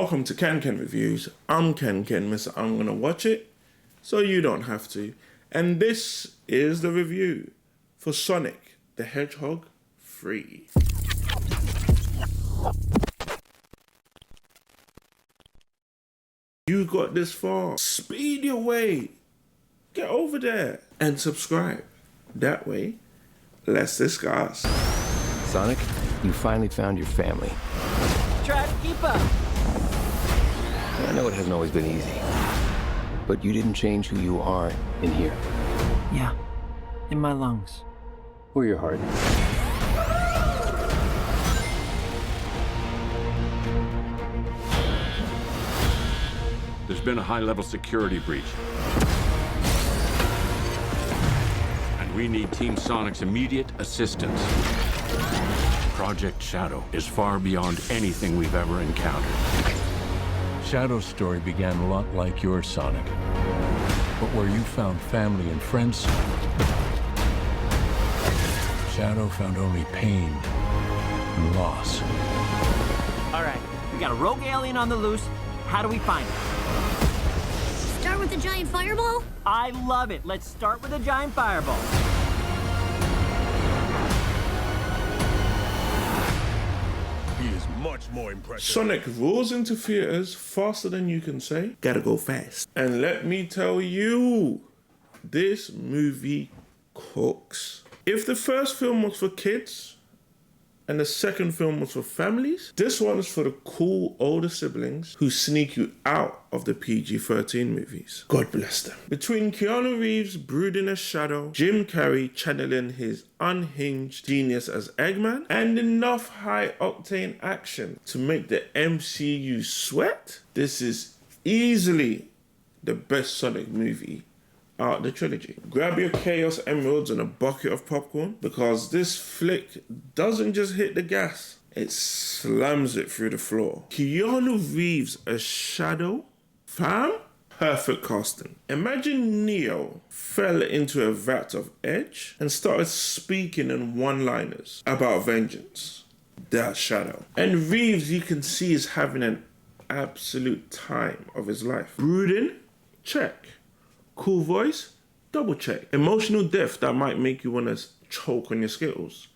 Welcome to Ken Reviews. I'm Ken, Mr. I'm Gonna Watch It, so you don't have to. And this is the review for Sonic the Hedgehog 3. You got this far. Speed your way. Get over there and subscribe. That way, let's discuss. Sonic, you finally found your family. Try to keep up. I know it hasn't always been easy, but you didn't change who you are in here. Yeah, in my lungs. Or your heart. There's been a high-level security breach. And we need Team Sonic's immediate assistance. Project Shadow is far beyond anything we've ever encountered. Shadow's story began a lot like yours, Sonic. But where you found family and friends, Shadow found only pain and loss. All right, we got a rogue alien on the loose. How do we find it? Start with the giant fireball? I love it. Let's start with a giant fireball. He is much more impressive. Sonic rolls into theaters faster than you can say. Gotta go fast. And let me tell you, this movie cooks. If the first film was for kids and the second film was for families, this one is for the cool older siblings who sneak you out of the PG-13 movies. God bless them. Between Keanu Reeves brooding as Shadow, Jim Carrey channeling his unhinged genius as Eggman, and enough high-octane action to make the MCU sweat, this is easily the best Sonic movie out of the trilogy. Grab your Chaos Emeralds and a bucket of popcorn, because this flick doesn't just hit the gas, it slams it through the floor. Keanu Reeves as Shadow? Fam? Perfect casting. Imagine Neo fell into a vat of edge and started speaking in one-liners about vengeance. That's Shadow. And Reeves, you can see, is having an absolute time of his life. Brooding? Check. Cool voice? Double check. Emotional depth that might make you want to choke on your Skittles?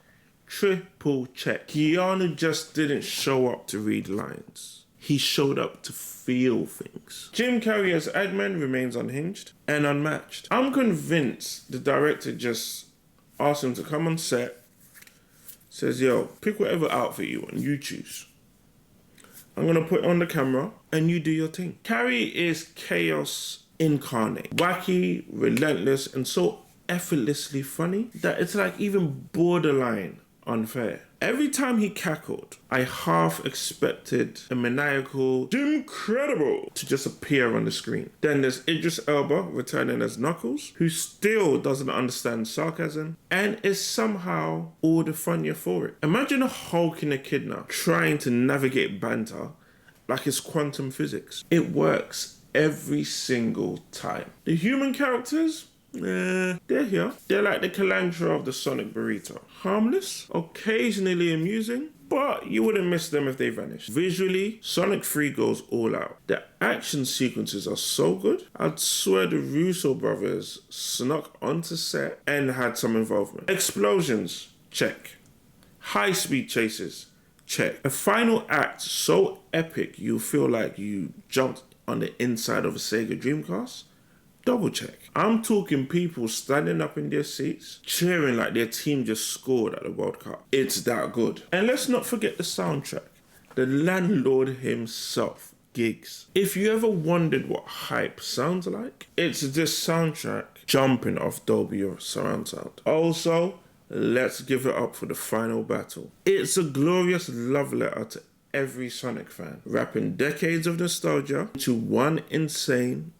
Triple check. Keanu just didn't show up to read lines. He showed up to feel things. Jim Carrey as Eggman remains unhinged and unmatched. I'm convinced the director just asked him to come on set, says, yo, pick whatever outfit you want, you choose. I'm gonna put it on the camera and you do your thing. Carrey is chaos incarnate. Wacky, relentless, and so effortlessly funny that it's like even borderline unfair. Every time he cackled, I half expected a maniacal Jimcredible to just appear on the screen. Then there's Idris Elba returning as Knuckles, who still doesn't understand sarcasm and is somehow all the funnier for it. Imagine a Hulk in Echidna trying to navigate banter like it's quantum physics. It works every single time. The human characters? They're here. They're like the Calandra of the Sonic burrito. Harmless, occasionally amusing, but you wouldn't miss them if they vanished. Visually, Sonic 3 goes all out. The action sequences are so good, I'd swear the Russo brothers snuck onto set and had some involvement. Explosions, check. High-speed chases, check. A final act so epic you feel like you jumped on the inside of a Sega Dreamcast? Double check. I'm talking people standing up in their seats, cheering like their team just scored at the World Cup. It's that good. And let's not forget the soundtrack. The landlord himself, Gigs. If you ever wondered what hype sounds like, it's this soundtrack jumping off Dolby surround sound. Also, let's give it up for the final battle. It's a glorious love letter to every Sonic fan, wrapping decades of nostalgia into one insane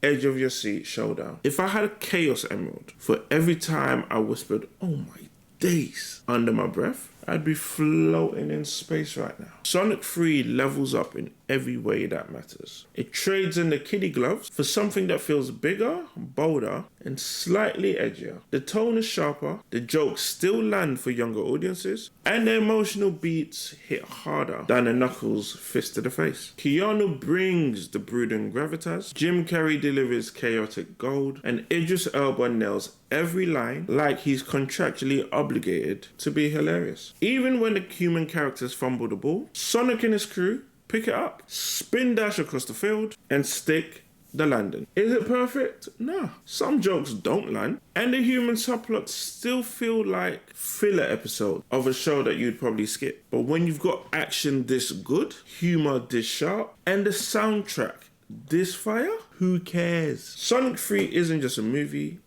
edge of your seat showdown. If I had a Chaos Emerald for every time I whispered, oh my days, under my breath, I'd be floating in space right now. Sonic 3 levels up in every way that matters. It trades in the kiddie gloves for something that feels bigger, bolder, and slightly edgier. The tone is sharper, the jokes still land for younger audiences, and the emotional beats hit harder than a Knuckles fist to the face. Keanu brings the brooding gravitas, Jim Carrey delivers chaotic gold, and Idris Elba nails every line like he's contractually obligated to be hilarious. Even when the human characters fumble the ball, Sonic and his crew pick it up, spin dash across the field, and stick the landing. Is it perfect? Nah. Some jokes don't land, and the human subplots still feel like filler episodes of a show that you'd probably skip. But when you've got action this good, humor this sharp, and the soundtrack this fire, who cares? Sonic 3 isn't just a movie,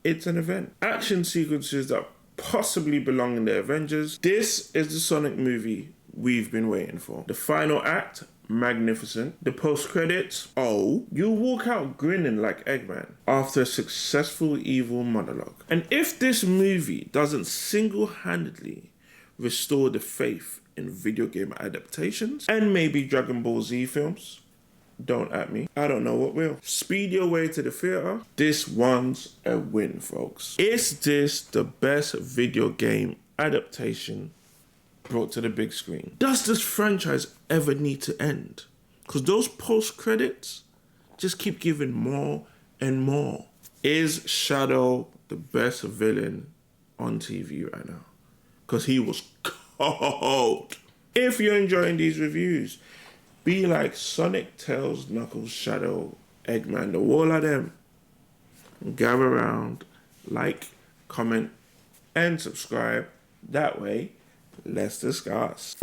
it's an event. Action sequences that possibly belong in the Avengers. This is the Sonic movie we've been waiting for. The final act, magnificent. The post-credits, oh, you'll walk out grinning like Eggman after a successful evil monologue. And if this movie doesn't single-handedly restore the faith in video game adaptations and maybe Dragon Ball Z films, don't at me. I don't know what will. Speed your way to the theater. This one's a win, folks. Is this the best video game adaptation brought to the big screen? Does this franchise ever need to end? Because those post-credits just keep giving more and more. Is Shadow the best villain on TV right now? Because he was cold. If you're enjoying these reviews, be like Sonic, Tails, Knuckles, Shadow, Eggman, the wall of them. Gather around, like, comment, and subscribe. That way, let's discuss.